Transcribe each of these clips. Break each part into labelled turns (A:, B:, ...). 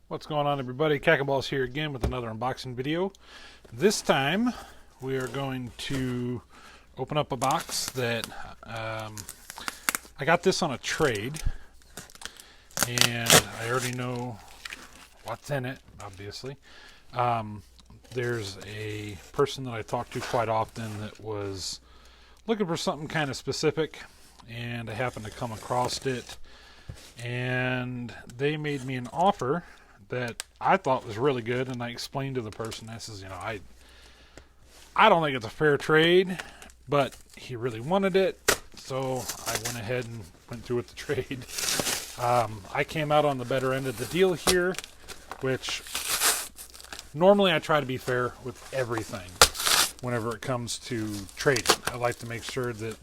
A: What's going on, everybody? Cacaballs here again with another unboxing video. This time we are going to open up a box that I got this on a trade, and I already know what's in it, obviously. There's a person that I talk to quite often that was looking for something kind of specific, and I happened to come across it, and they made me an offer that I thought was really good. And I explained to the person, I says, I don't think it's a fair trade, but he really wanted it, so I went ahead and went through with the trade. I came out on the better end of the deal here, which normally I try to be fair with everything whenever it comes to trading. I like to make sure that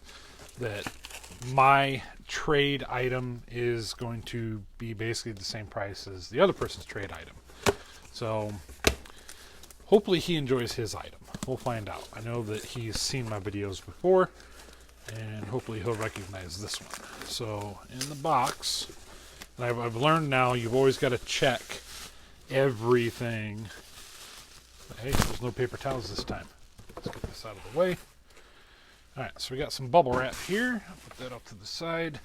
A: my trade item is going to be basically the same price as the other person's trade item. So hopefully he enjoys his item. We'll find out. I know that he's seen my videos before, and hopefully he'll recognize this one. So in the box, and I've learned now you've always got to check everything. But hey, there's no paper towels this time. Let's get this out of the way. Alright, so we got some bubble wrap here. I'll put that up to the side.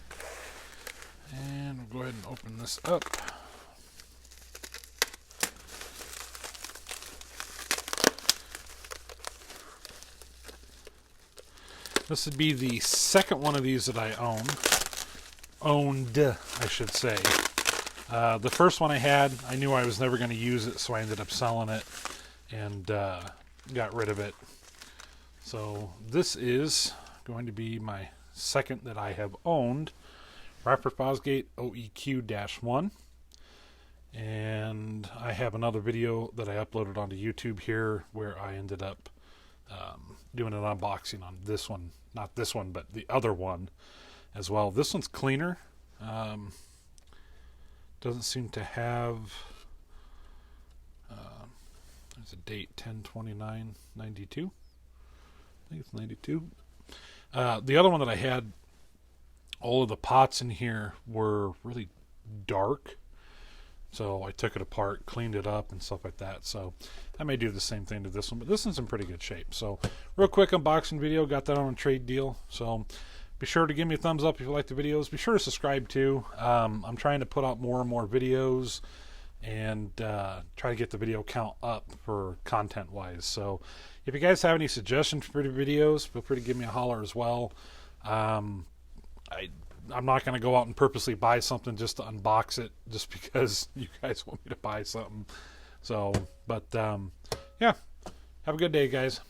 A: And we'll go ahead and open this up. This would be the second one of these that I owned, I should say. The first one I had, I knew I was never going to use it, so I ended up selling it and got rid of it. So this is going to be my second that I have owned, Rockford Fosgate OEQ-1. And I have another video that I uploaded onto YouTube here where I ended up doing an unboxing on this one. Not this one, but the other one as well. This one's cleaner. Doesn't seem to have... there's a date, 10/29/92. I think it's 92. The other one that I had, all of the pots in here were really dark, so I took it apart, cleaned it up and stuff like that. So I may do the same thing to this one, but this one's in pretty good shape. So real quick unboxing video, got that on a trade deal. So be sure to give me a thumbs up if you like the videos. Be sure to subscribe too. I'm trying to put out more and more videos and try to get the video count up for content wise. So if you guys have any suggestions for the videos, feel free to give me a holler as well. I'm not going to go out and purposely buy something just to unbox it just because you guys want me to buy something. So, but yeah, have a good day, guys.